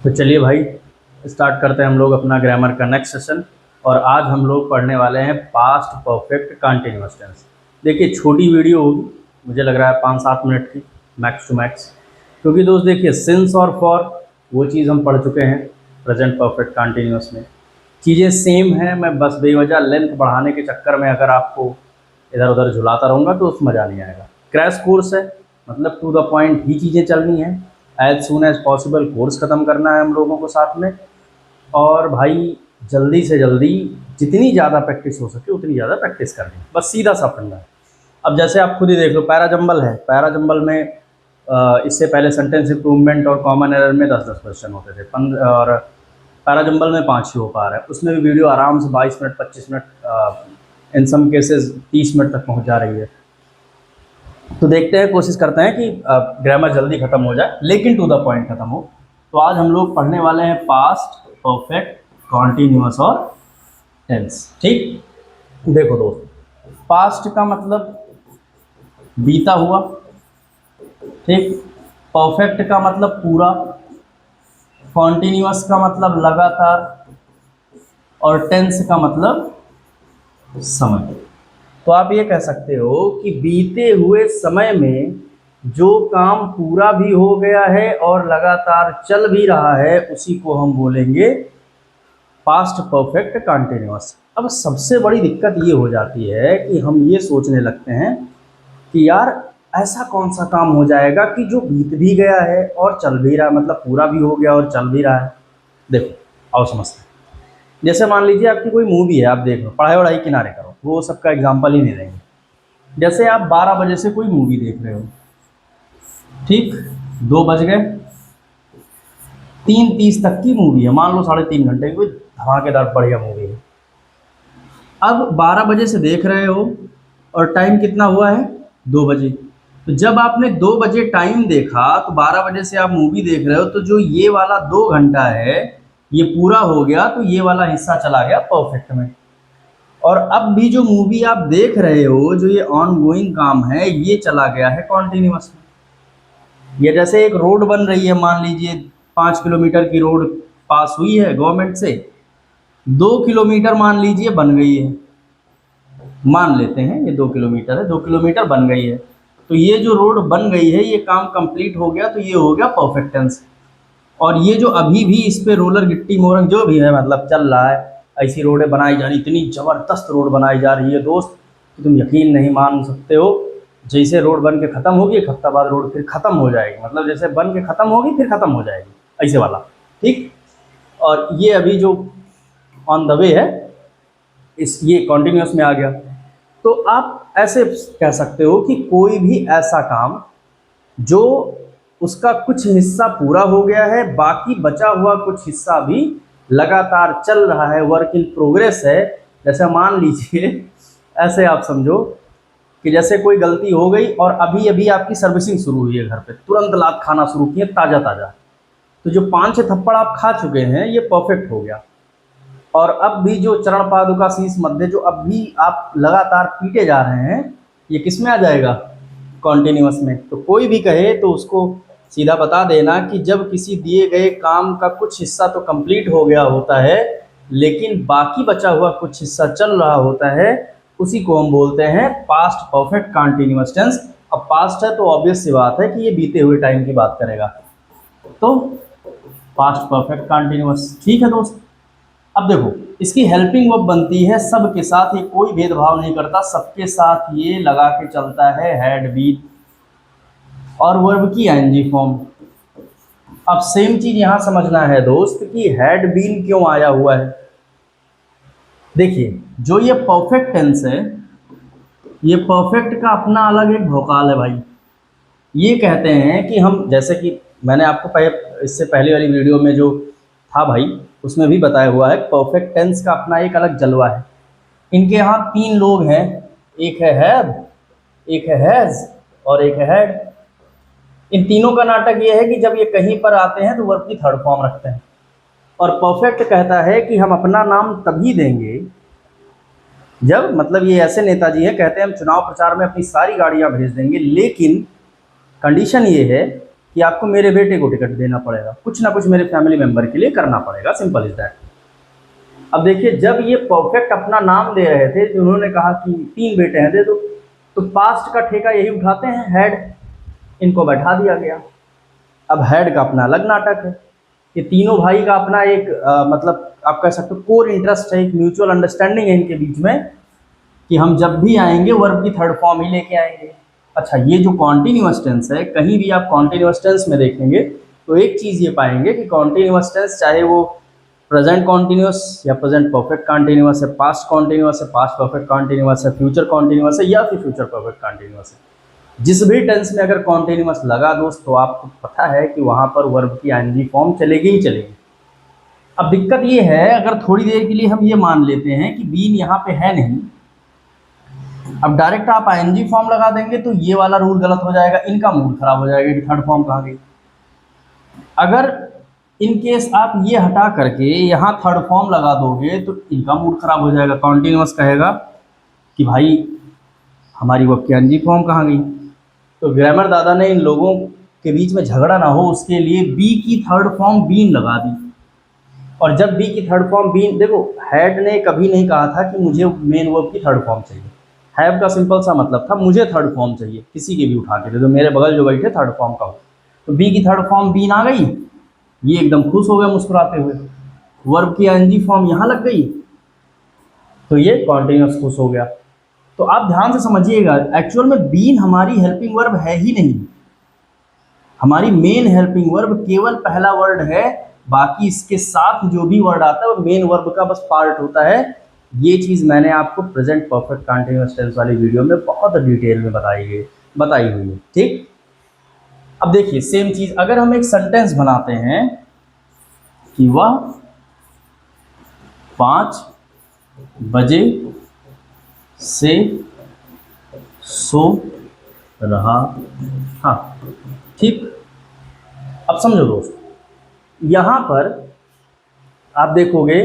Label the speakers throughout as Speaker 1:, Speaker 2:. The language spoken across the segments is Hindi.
Speaker 1: तो चलिए भाई, स्टार्ट करते हैं हम लोग अपना ग्रामर का नेक्स्ट सेशन। और आज हम लोग पढ़ने वाले हैं पास्ट परफेक्ट कंटिन्यूअस टेंस। देखिए, छोटी वीडियो होगी, मुझे लग रहा है 5-7 मिनट की मैक्स टू मैक्स। क्योंकि दोस्त देखिए, सिंस और फॉर वो चीज़ हम पढ़ चुके हैं प्रेजेंट परफेक्ट कंटिन्यूअस में। चीज़ें सेम हैं, मैं बस बेवजह लेंथ बढ़ाने के चक्कर में अगर आपको इधर उधर झुलाता रहूँगा तो उसमें मज़ा नहीं आएगा। क्रैश कोर्स है, मतलब टू द पॉइंट ही चीज़ें चलनी है। As soon as possible course ख़त्म करना है हम लोगों को साथ में। और भाई, जल्दी से जल्दी जितनी ज़्यादा प्रैक्टिस हो सके उतनी ज़्यादा प्रैक्टिस करनी है, बस सीधा सा फंडा है। अब जैसे आप खुद ही देख लो, पैरा जंबल है, पैरा जंबल में इससे पहले सेंटेंस इम्प्रूवमेंट और कॉमन एरर में 10-10 क्वेश्चन होते थे, और पैरा जंबल में 5 ही हो पा रहा है। उसमें भी वीडियो आराम से 22 मिनट 25 मिनट, इन सम केसेस 30 मिनट तक पहुंच जा रही है। तो देखते हैं, कोशिश करते हैं कि ग्रामर जल्दी खत्म हो जाए लेकिन टू द पॉइंट खत्म हो। तो आज हम लोग पढ़ने वाले हैं पास्ट परफेक्ट कॉन्टिन्यूअस और टेंस। ठीक, देखो दोस्त, पास्ट का मतलब बीता हुआ, ठीक। परफेक्ट का मतलब पूरा, कॉन्टिन्यूअस का मतलब लगातार, और टेंस का मतलब समय। तो आप ये कह सकते हो कि बीते हुए समय में जो काम पूरा भी हो गया है और लगातार चल भी रहा है उसी को हम बोलेंगे पास्ट परफेक्ट कंटिन्यूअस। अब सबसे बड़ी दिक्कत ये हो जाती है कि हम ये सोचने लगते हैं कि यार, ऐसा कौन सा काम हो जाएगा कि जो बीत भी गया है और चल भी रहा है, मतलब पूरा भी हो गया और चल भी रहा है। देखो, आओ समझते हैं। जैसे मान लीजिए आपकी कोई मूवी है, आप देख लो, पढ़ाई वढ़ाई किनारे करो, वो सबका एग्जाम्पल ही नहीं देंगे। जैसे आप 12 बजे से कोई मूवी देख रहे हो, ठीक, 2 बज गए, 3:30 तक की मूवी है, मान लो 3.5 घंटे की कोई धमाकेदार बढ़िया मूवी है। अब 12 बजे से देख रहे हो और टाइम कितना हुआ है, 2 बजे। तो जब आपने 2 बजे टाइम देखा तो 12 बजे से आप मूवी देख रहे हो, तो जो ये वाला 2 घंटा है ये पूरा हो गया, तो ये वाला हिस्सा चला गया परफेक्ट में। और अब भी जो मूवी आप देख रहे हो, जो ये ऑन गोइंग काम है, ये चला गया है कॉन्टिन्यूअस में। ये जैसे एक रोड बन रही है, मान लीजिए 5 किलोमीटर की रोड पास हुई है गवर्नमेंट से, 2 किलोमीटर मान लीजिए बन गई है, मान लेते हैं ये 2 किलोमीटर है, 2 किलोमीटर बन गई है। तो ये जो रोड बन गई है, ये काम कंप्लीट हो गया, तो ये हो गया परफेक्ट टेंस। और ये जो अभी भी इस पे रोलर गिट्टी मोरंग जो भी है, मतलब चल रहा है, ऐसी रोडें बनाई जा रही, इतनी ज़बरदस्त रोड बनाई जा रही है दोस्त कि तुम यकीन नहीं मान सकते हो। जैसे रोड बन के ख़त्म होगी, एक हफ्ता बाद रोड फिर ख़त्म हो जाएगी, मतलब जैसे बन के ख़त्म होगी फिर ख़त्म हो जाएगी, ऐसे वाला। ठीक, और ये अभी जो ऑन द वे है, इस ये कॉन्टिन्यूस में आ गया। तो आप ऐसे कह सकते हो कि कोई भी ऐसा काम जो उसका कुछ हिस्सा पूरा हो गया है, बाकी बचा हुआ कुछ हिस्सा भी लगातार चल रहा है, वर्क इन प्रोग्रेस है। जैसे मान लीजिए, ऐसे आप समझो कि जैसे कोई गलती हो गई और अभी अभी आपकी सर्विसिंग शुरू हुई है घर पे, तुरंत लात खाना शुरू किए ताज़ा ताज़ा, तो जो 5-6 थप्पड़ आप खा चुके हैं ये परफेक्ट हो गया। और अब भी जो चरण पादुका शीश मध्य जो अब भी आप लगातार पीटे जा रहे हैं, ये किस में आ जाएगा, कॉन्टिन्यूअस में। तो कोई भी कहे तो उसको सीधा बता देना कि जब किसी दिए गए काम का कुछ हिस्सा तो कंप्लीट हो गया होता है, लेकिन बाकी बचा हुआ कुछ हिस्सा चल रहा होता है, उसी को हम बोलते हैं पास्ट परफेक्ट कंटिन्यूअस टेंस। अब पास्ट है तो ऑब्वियस सी बात है कि ये बीते हुए टाइम की बात करेगा, तो पास्ट परफेक्ट कंटिन्यूअस। ठीक है दोस्त, अब देखो, इसकी हेल्पिंग वर्ब बनती है सबके साथ, ये कोई भेदभाव नहीं करता, सबके साथ ये लगा के चलता है हैड बीन, और वर्ब की आईएनजी फॉर्म। अब सेम चीज यहां समझना है दोस्त कि हैड बीन क्यों आया हुआ है। देखिए, जो ये परफेक्ट टेंस है, ये परफेक्ट का अपना अलग एक भौकाल है भाई। ये कहते हैं कि हम, जैसे कि मैंने आपको इससे पहले वाली वीडियो में जो था भाई, उसमें भी बताया हुआ है, परफेक्ट टेंस का अपना एक अलग जलवा है। इनके यहाँ 3 लोग हैं, एक है हैव, एक है हैज और एक है हैड। इन तीनों का नाटक ये है कि जब ये कहीं पर आते हैं तो वर्ब की थर्ड फॉर्म रखते हैं। और परफेक्ट कहता है कि हम अपना नाम तभी देंगे जब, मतलब ये ऐसे नेताजी हैं, कहते हैं हम चुनाव प्रचार में अपनी सारी गाड़ियां भेज देंगे, लेकिन कंडीशन ये है कि आपको मेरे बेटे को टिकट देना पड़ेगा, कुछ ना कुछ मेरे फैमिली मेंबर के लिए करना पड़ेगा, सिंपल इज दैट। अब देखिए जब ये परफेक्ट अपना नाम दे रहे थे, जो उन्होंने कहा कि 3 बेटे हैं दे दो, तो पास्ट का ठेका यही उठाते हैं हेड, इनको बैठा दिया गया। अब हेड का अपना अलग नाटक है, ये तीनों भाई का अपना एक मतलब आप कह सकते हो कोर इंटरेस्ट है, एक म्यूचुअल अंडरस्टैंडिंग है इनके बीच में कि हम जब भी आएंगे वर्ब की थर्ड फॉर्म ही लेके आएंगे। अच्छा, ये जो कॉन्टिन्यूअस टेंस है, कहीं भी आप कॉन्टिन्यूअस टेंस में देखेंगे तो एक चीज़ ये पाएंगे कि कॉन्टिन्यूअस टेंस चाहे वो प्रेजेंट कॉन्टिन्यूअस या प्रेजेंट परफेक्ट कॉन्टिन्यूअस है, पास्ट कॉन्टिन्यूअस है, पास्ट परफेक्ट कॉन्टिन्यूअस है, फ्यूचर कॉन्टिन्यूअस है या फिर फ्यूचर परफेक्ट कॉन्टिन्यूअस है, जिस भी टेंस में अगर कॉन्टिन्यूअस लगा दोस्त तो आपको पता है कि वहाँ पर वर्ब की आईएनजी फॉर्म चलेगी ही चलेगी। अब दिक्कत ये है, अगर थोड़ी देर के लिए हम ये मान लेते हैं कि बीन यहाँ पे है नहीं, अब डायरेक्ट आप आईएनजी फॉर्म लगा देंगे तो ये वाला रूल गलत हो जाएगा, इनका मूड खराब हो जाएगा कि थर्ड फॉर्म कहाँ गई। अगर इन केस आप ये हटा करके यहाँ थर्ड फॉर्म लगा दोगे तो इनका मूड खराब हो जाएगा, कॉन्टिन्यूअस कहेगा कि भाई हमारी वर्ब की आईएनजी फॉर्म कहाँ गई। तो ग्रामर दादा ने इन लोगों के बीच में झगड़ा ना हो उसके लिए बी की थर्ड फॉर्म बीन लगा दी। और जब बी की थर्ड फॉर्म बीन, देखो हैड ने कभी नहीं कहा था कि मुझे मेन वर्ब की थर्ड फॉर्म चाहिए, हैव का सिंपल सा मतलब था मुझे थर्ड फॉर्म चाहिए, किसी के भी उठा के दे दो, मेरे बगल जो बैठे थर्ड फॉर्म का हो। तो बी की थर्ड फॉर्म बीन आ गई, ये एकदम खुश हो गया मुस्कुराते हुए, वर्ब की आईएनजी फॉर्म यहाँ लग गई तो ये कॉन्टिन्यूअस खुश हो गया। तो आप ध्यान से समझिएगा, एक्चुअल में बीन हमारी हेल्पिंग वर्ब है ही नहीं, हमारी मेन हेल्पिंग वर्ब केवल पहला वर्ड है, बाकी इसके साथ जो भी वर्ड आता है वो मेन वर्ब का बस पार्ट होता है। ये चीज़ मैंने आपको प्रेजेंट परफेक्ट कंटीन्यूअस टेंस वाली वीडियो में बहुत डिटेल में बताई हुई है, ठीक। अब देखिए सेम चीज़ अगर हम एक सेंटेंस बनाते हैं कि वह 5 बजे से सो रहा था, ठीक। अब समझो दोस्त, यहाँ पर आप देखोगे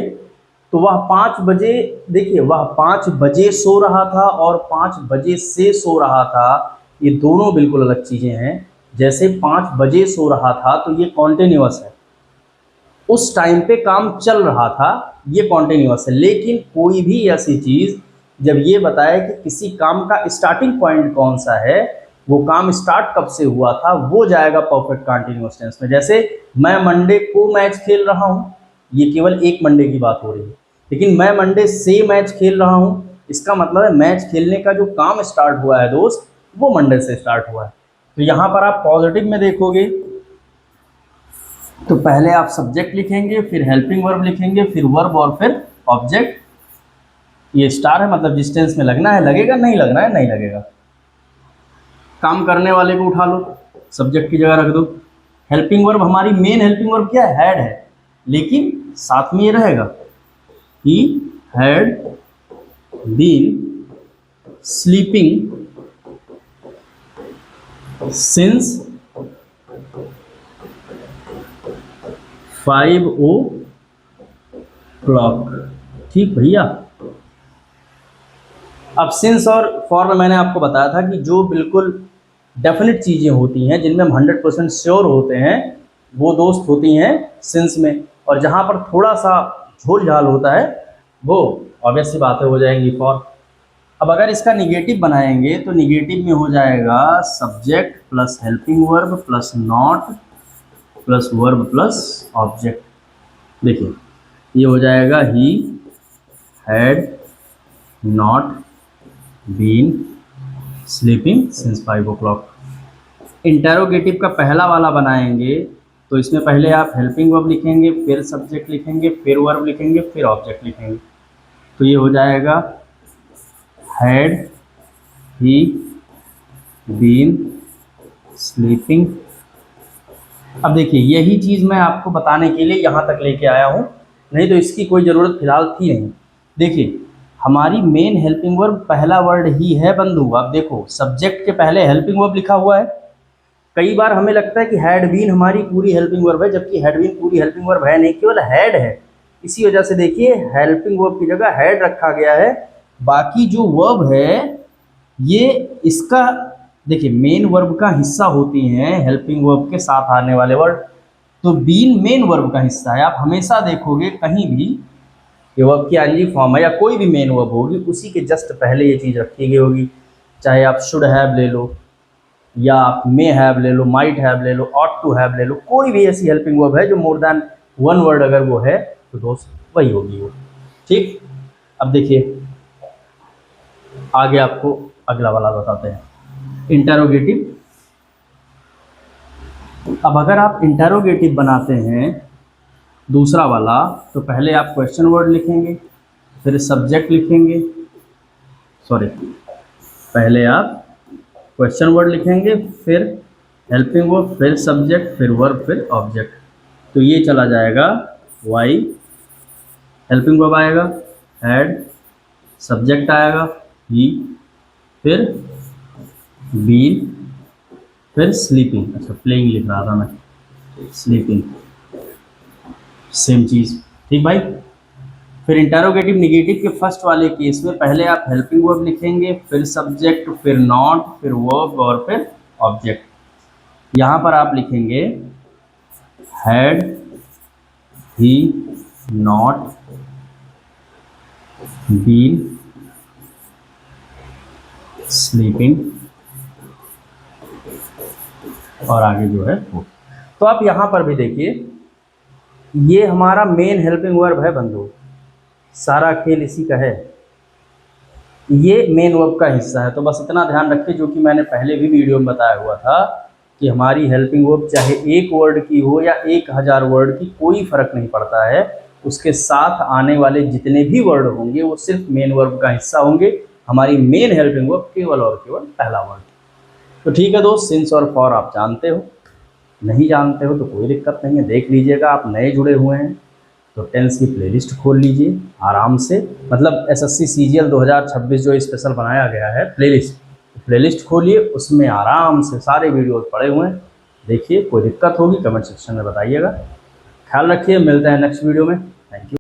Speaker 1: तो वह 5 बजे, देखिए वह 5 बजे सो रहा था और 5 बजे से सो रहा था, ये दोनों बिल्कुल अलग चीज़ें हैं। जैसे 5 बजे सो रहा था तो ये कॉन्टिन्यूअस है, उस टाइम पे काम चल रहा था, ये कॉन्टिन्यूअस है। लेकिन कोई भी ऐसी चीज़ जब ये बताए कि किसी काम का स्टार्टिंग पॉइंट कौन सा है, वो काम स्टार्ट कब से हुआ था, वो जाएगा परफेक्ट कंटीन्यूअस टेंस में। जैसे मैं मंडे को मैच खेल रहा हूँ, ये केवल एक मंडे की बात हो रही है, लेकिन मैं मंडे से मैच खेल रहा हूँ, इसका मतलब है मैच खेलने का जो काम स्टार्ट हुआ है दोस्त वो मंडे से स्टार्ट हुआ है। तो यहाँ पर आप पॉजिटिव में देखोगे तो पहले आप सब्जेक्ट लिखेंगे, फिर हेल्पिंग वर्ब लिखेंगे, फिर वर्ब और फिर ऑब्जेक्ट। ये स्टार है मतलब जिस टेंस में लगना है लगेगा, नहीं लगना है नहीं लगेगा। काम करने वाले को उठा लो, सब्जेक्ट की जगह रख दो। हेल्पिंग वर्ब हमारी मेन हेल्पिंग वर्ब क्या है, हैड है, लेकिन साथ में ये रहेगा he had been sleeping since 5 o'clock, ठीक भैया। अब सिंस और फॉर में मैंने आपको बताया था कि जो बिल्कुल डेफिनेट चीज़ें होती हैं जिनमें हम 100% श्योर होते हैं वो दोस्त होती हैं सिंस में, और जहाँ पर थोड़ा सा झोल झाल होता है वो ऑब्वियस सी बातें हो जाएंगी फॉर। अब अगर इसका निगेटिव बनाएंगे तो निगेटिव में हो जाएगा subject plus helping verb plus not plus verb plus object. देखिए ये हो जाएगा he had not been sleeping since 5 o'clock। Interrogative का पहला वाला बनाएंगे तो इसमें पहले आप हेल्पिंग वर्ब लिखेंगे, फिर सब्जेक्ट लिखेंगे, फिर वर्ब लिखेंगे, फिर ऑब्जेक्ट लिखेंगे। तो ये हो जाएगा हैड ही बीन स्लीपिंग। अब देखिए यही चीज़ मैं आपको बताने के लिए यहाँ तक लेके आया हूँ, नहीं तो इसकी कोई ज़रूरत फिलहाल थी नहीं। देखिए हमारी मेन हेल्पिंग वर्ब पहला वर्ड ही है बंधु। अब देखो सब्जेक्ट के पहले हेल्पिंग वर्ब लिखा हुआ है। कई बार हमें लगता है कि हैड बीन हमारी पूरी हेल्पिंग वर्ब है, जबकि हैड बीन पूरी हेल्पिंग वर्ब है नहीं, केवल हैड है। इसी वजह से देखिए हेल्पिंग वर्ब की जगह हैड रखा गया है। बाकी जो वर्ब है ये इसका देखिए मेन वर्ब का हिस्सा होती हैं हेल्पिंग वर्ब के साथ आने वाले वर्ड, तो बीन मेन वर्ब का हिस्सा है। आप हमेशा देखोगे कहीं भी ये वर्ब की आईएनजी फॉर्म है या कोई भी मेन वर्ब होगी उसी के जस्ट पहले ये चीज़ रखी गई होगी। चाहे आप शुड हैव ले लो या आप मे हैव ले लो, माइट हैव ले लो, ऑट टू हैव ले लो, कोई भी ऐसी हेल्पिंग वर्ब है जो मोर देन वन वर्ड अगर वो है तो दोस्त वही होगी वो। ठीक, अब देखिए आगे आपको अगला वाला बताते हैं इंटरोगेटिव। अब अगर आप इंटरोगेटिव बनाते हैं दूसरा वाला तो पहले आप क्वेश्चन वर्ड लिखेंगे, फिर सब्जेक्ट लिखेंगे, सॉरी पहले आप क्वेश्चन वर्ड लिखेंगे, फिर हेल्पिंग वर्ब, फिर सब्जेक्ट, फिर वर्ब, फिर ऑब्जेक्ट। तो ये चला जाएगा वाई, हेल्पिंग वर्ब आएगा हैड, सब्जेक्ट आएगा ही, फिर बीन, फिर स्लीपिंग, अच्छा प्लेइंग लिख रहा था मैं, स्लीपिंग सेम चीज़। ठीक भाई, फिर इंटरोगेटिव निगेटिव के फर्स्ट वाले केस में पहले आप हेल्पिंग वर्ब लिखेंगे, फिर सब्जेक्ट, फिर नॉट, फिर वर्ब और फिर ऑब्जेक्ट। यहाँ पर आप लिखेंगे had, he, not, been, sleeping और आगे जो है वो। तो आप यहाँ पर भी देखिए ये हमारा मेन हेल्पिंग वर्ब है बंधु, सारा खेल इसी का है, ये मेन वर्ब का हिस्सा है। तो बस इतना ध्यान रखिए जो कि मैंने पहले भी वीडियो में बताया हुआ था कि हमारी हेल्पिंग वर्ब चाहे एक वर्ड की हो या 1000 वर्ड की कोई फ़र्क नहीं पड़ता है, उसके साथ आने वाले जितने भी वर्ड होंगे वो सिर्फ मेन वर्ब का हिस्सा होंगे। हमारी मेन हेल्पिंग वर्ब केवल और केवल पहला वर्ड। तो ठीक है दोस्त, सिंस और फॉर आप जानते हो, नहीं जानते हो तो कोई दिक्कत नहीं है, देख लीजिएगा। आप नए जुड़े हुए हैं तो टेंस की प्लेलिस्ट खोल लीजिए आराम से, मतलब एसएससी सीजीएल 2026 जो स्पेशल बनाया गया है प्लेलिस्ट खोलिए, उसमें आराम से सारे वीडियोस पड़े हुए हैं, देखिए। कोई दिक्कत होगी कमेंट सेक्शन में बताइएगा। ख्याल रखिए, मिलते हैं नेक्स्ट वीडियो में।